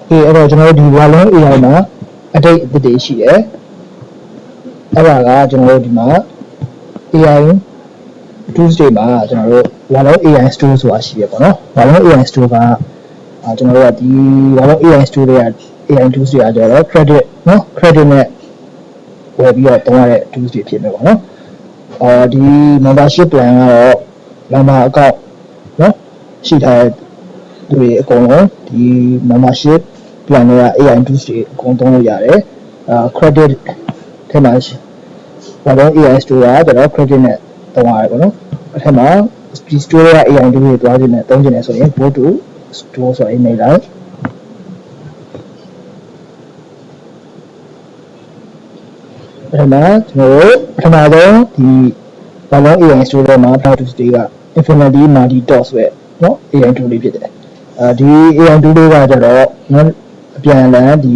ဒီအဲ့တော့ကျွန်တော်တို့ဒီဝါလုံး AI မှာအတိတ်အသေးရှိတယ်အဲ့ဒါကကျွန်တော်တို့ဒီမှာ AI Tuesday မှာကျွန်တော်တို့ဝါလုံး AI Store ဆိုတာရှိရပေါ့နော်ဝါလုံး AI Store ကကျွန်တော်တို့ကဒီဝါလုံး AI Store တွေက AI Tuesday ကကျတော့ credit နော် credit နဲ့ဝယ်ပြီးတော့တောင်းရတဲ့ Tuesday ဖြစ်မယ်ပေါ့နော်ဒီ membership plan ကတော့ member account နော်ရှိထားတဲ့သူတွေအကုန်လုံးဒီ membership plan တွေက AI Tuesday အကုန်သုံးလို့ရတယ်credit ထဲမှာဘာလို့ AI Store ကကျတော့ credit နဲ့သုံးရတယ်ပေါ့နော်အဲ့ထဲမှာဒီ store က AI Tuesday သွားခြင်းနဲ့သုံးခြင်းနဲ့ဆိုရင် go to store ဆိုရင်နေလိုက်အဲ့မှာကျွန်တော်တို့ပထမဆုံးဒီဘာလို့ AI Store ထဲမှာ Cloud Tuesday က Infinity Mardi Dot ဆိုတဲ့နော် AI Tool လေးဖြစ်တယ်ဒီ AI Tool လေးကကျတော့နော်အပြန်အလှန်ဒီ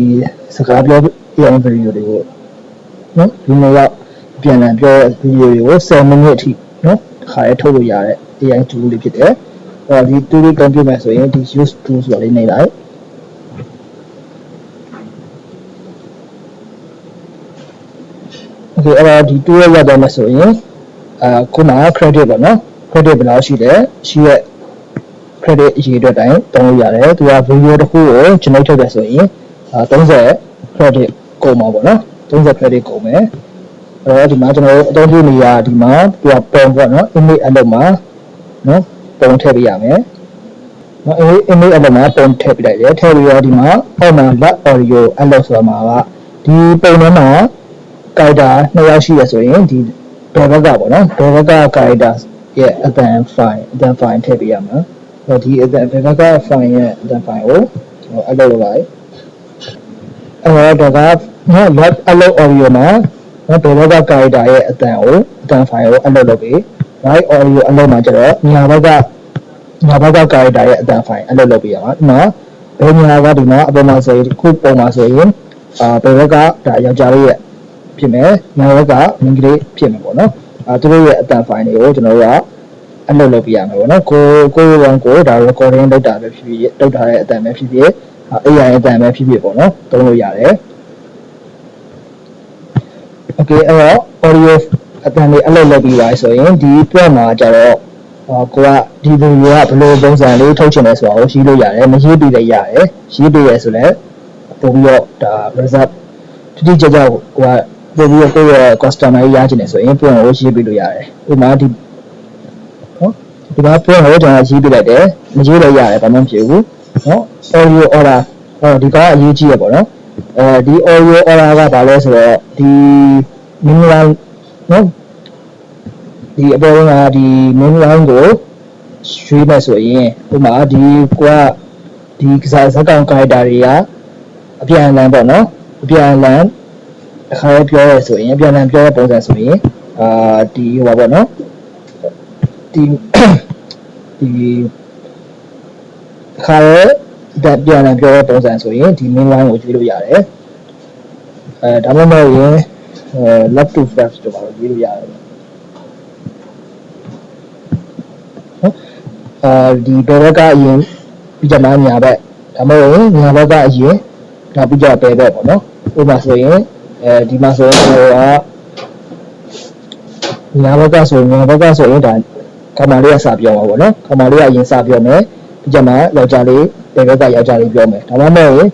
စကားပြော AI video တွေကိုနော်ဒီနေ့ရောက်အပြန်အလှန်ပြော video တွေကို10 minute အထိနော်ခါရဲထုတ်လို့ရတဲ့ AI Tool လေးဖြစ်တယ်ဒီ tool လေး computer မှာဆိုရင်ဒီ use tool ဆိုတာလေးနေလိုက်โอเคအဲ့တော့ဒီ tool ရရတော့မှဆိုရင်ခုနက credit ပေါ့နော် credit ဘယ်လောက်ရှိလဲရှိရဲ့ credit အရေးအတွက်တိုင်းတောင်းလို့ရတယ်သူက video တစ်ခုကိုကျွန်တော်ထုတ်တယ်ဆိုရင်30 credit ကုန်မှာပေါ့နော်30 credit ကုန်မယ်အဲ့တော့ဒီမှာကျွန်တော်တို့အသုံးပြုနေရဒီမှာသူကပုံပေါ့နော် image အလုပ်မှာနော်ပုံထည့်ပေးရမယ်နော် image အလုပ်မှာပုံထည့်ပေးလိုက်တယ်ထည့်ပြီးတော့ဒီမှာအောက်မှာ lab audio အလုပ်ဆိုတာမှာကဒီပုံထဲမှာ character 2ယောက်ရှိရဆိုရင်ဒီဘယ်ဘက်ကပေါ့နော်ဘယ်ဘက်က character ရဲ့အသံ file ထည့်ပေးရမှာဒီအသံဘယ်ဘက်က file ရဲ့အသံ file ကိုအလုပ်လုပ်လိုက်အဲ့တော့ဒါကနော် lab အလုပ် audio မှာနော်ဘယ်ဘက်က character ရဲ့အသံ file ကိုအလုပ်လုပ်ပြီး right audio အလုပ်မှာကျတော့ညာဘက်က character ရဲ့အသံ file အလုပ်လုပ်ပေးရမှာဒီမှာဘယ်ညာကဒီမှာအပေါ်မှာဆိုရင်ခုပုံမှာဆိုရင်ဘယ်ဘက်ကဒါယောက်ျားလေးရဲ့ဖြစ်မယ်ညာဘက်ကမိန်းကလေးဖြစ်မယ်ပေါ့နော်သူတို့ရဲ့အသံ file တွေကိုကျွန်တော်တို့ကအလုပ်လုပ်ပြရမယ်ပေါ့နော်ကိုဒါ recording လုပ်တာပဲဖြစ်ဖြစ်လုပ်ထားတဲ့အသံပဲဖြစ်ဖြစ် AI အသံပဲဖြစ်ဖြစ်ပေါ့နော်သုံးလို့ရတယ်โอเคအဲ့တော့ audio အသံတွေအလုပ်လုပ်ပြီးပါဆိုရင်ဒီ plan မှာကျတော့ကိုကဒီ video ကဘယ်လိုပုံစံလေးထုတ်ချင်လဲဆိုတာကိုရေးလို့ရတယ်မရေးပြီးလည်းရတယ်ရေးပြီးရဆိုလည်းပို့ပြီးတော့ဒါ result တိကျကျကိုကပို့ပြီးတော့ကိုယ့်ရဲ့ customer ရချင်တယ်ဆိုရင် plan ကိုရေးပြီးလို့ရတယ်ဥပမာဒီမှာ plan ကိုကျွန်တော်ရေးပြလိုက်တယ်မရေးလည်းရတယ်ဘာမှမဖြစ်ဘူးနော် audio order ဒီကောင်ကအရေးကြီးရပေါ့နော်ဒီ audio order ကဘာလဲဆိုတော့ဒီ minimum နော်ဒီအပေါ်ကဒီ minimum ကိုရွေးမယ်ဆိုရင်ဥပမာဒီကိုကဒီဇာတ်ကောင် character တွေကအပြန်အလှန်ပေါ့နော်အပြန်အလှန်အခါရပြောရဲဆိုရင်အပြန်အလှန်ပြောတဲ့ပုံစံဆိုရင်ဒီဟိုပါပေါ့နော်ဒီအခါရဒါပြန်အလှန်ပြောတဲ့ပုံစံဆိုရင်ဒီ minimum ကိုရွေးလို့ရတယ်ဒါမှမဟုတ်ရင်left to first တို့ပါလို့ရွေးလို့ရတယ်ဒီဘယ်ဘက်ကအရင်ပြီးကြမှာညာဘက်ဒါမှမဟုတ်ညာဘက်ကအရင်ဒါပြီးကြဘယ်ဘက်ပေါ့နော်ဥပမာဆိုရင်ဒီမှာဆိုရင်ညာဘက်ကဆိုရင်ဒါကမာလေးကစပြောမှာပေါ့နော်ကမာလေးကအရင်စပြောမယ်ပြီးကြမှာယောက်ျားလေးဘယ်ဘက်ကယောက်ျားလေးပြောမယ်ဒါမှမဟုတ်ရင်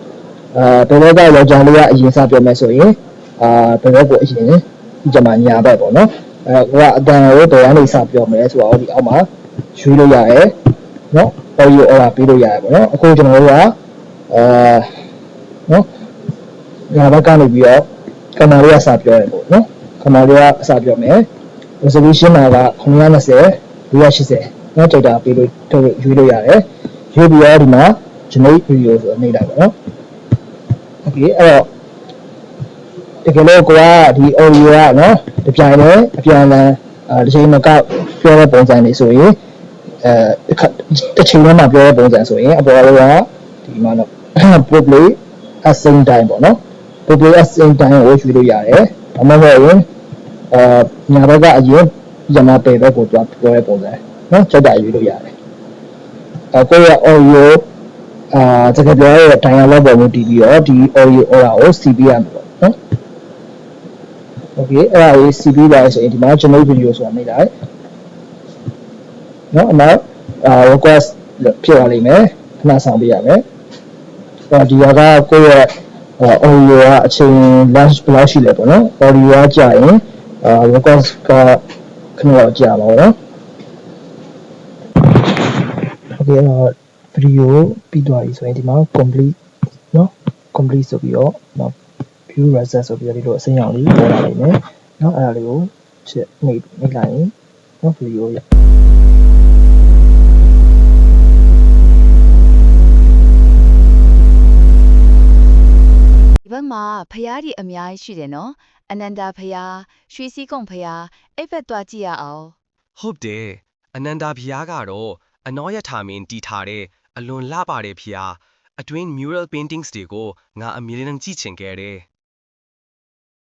ဘယ်ဘက်ကယောက်ျားလေးကအရင်စပြောမယ်ဆိုရင်ဘယ်ဘက်ကိုအရင်ပြီးကြမှာညာဘက်ပေါ့နော်ဟိုကအတန်ကိုတော်ရနေစပြောမယ်ဆိုတော့ဒီအောက်မှာရွေးလို့ရတယ်နော် audio order ပေးလို့ရတယ်ပေါ့နော်အခုကျွန်တော်တို့ကနော်ညာဘက်ကနေပြီးတော့ကမာလေးကစပြောတယ်ပေါ့နော်ကမာလေးကအစပြောမယ် resolution မှာက920 280နော် data ပေးလို့ထုတ်ရွေးလို့ရတယ်ရွေးပြီးတော့ဒီမှာ generate video ဆိုနေလိုက်ပေါ့နော် okay အဲ့တော့တကယ်လို့ကိုကဒီ audio ကနော်တပြိုင်တည်းအပြန်အလှန်တစ်ချိန်မှာကပြောတဲ့ပုံစံတွေဆိုရင်တစ်ချိန်လုံးမှာပြောတဲ့ပုံစံဆိုရင်အပေါ်ကဒီမှာတော့ probably at same time ပေါ့နော် probably at same time ကိုရွေးလို့ရတယ်ဒါမှမဟုတ်ရင်ညာဘက်ကအရင်ညမပေဘက်ကိုပြောတဲ့ပုံစံနော်ချက်တာရွေးလို့ရတယ်ကိုယ့်ရဲ့ audio တကယ်ပြောရတဲ့ dialogue ပေါ်မှာတည်ပြီးတော့ဒီ audio order ကိုစီးပြရမှာပေါ့နော် okay အဲ့ဒါလေးစီးပြီးပါဆိုရင်ဒီမှာ generate video ဆိုတာနှိပ်လိုက်နော်နောက် request ဖြစ်သွားလိမ့်မယ်ခဏဆောင်ပေးရမယ်ဒီကကိုယ့်ရဲ့ audio ကအချိန် length ဘယ်လောက်ရှိလဲပေါ့နော် audio ကကြာရင်request ကခဏတော့ကြာပါတော့ okay video ပြီးသွားပြီဆိုရင်ဒီမှာ complete နော် complete ဆိုပြီးတော့နောက် view result ဆိုပြီးတော့ဒီလိုအစိမ်းရောင်လေးပေါ်လာနိုင်မယ်နော်အဲ့ဒါလေးကိုချက်နှိပ်လိုက်ရင်နော် video ရဒီဘက်မှာဖျားကြီးအများကြီးရှိတယ်နော်အနန္ဒာဖျားရွှေစည်းကုံဖျားအိပ်ဘက်သွားကြည့်ရအောင် ဟုတ်တယ်အနန္ဒာဘုရားကတော့အနောရထာမင်းတီထားတဲ့အလွန်လှပတဲ့ဘုရားအတွင်း mural paintings တွေကိုငါအမြဲတမ်းကြည့်ချင်ခဲ့တယ်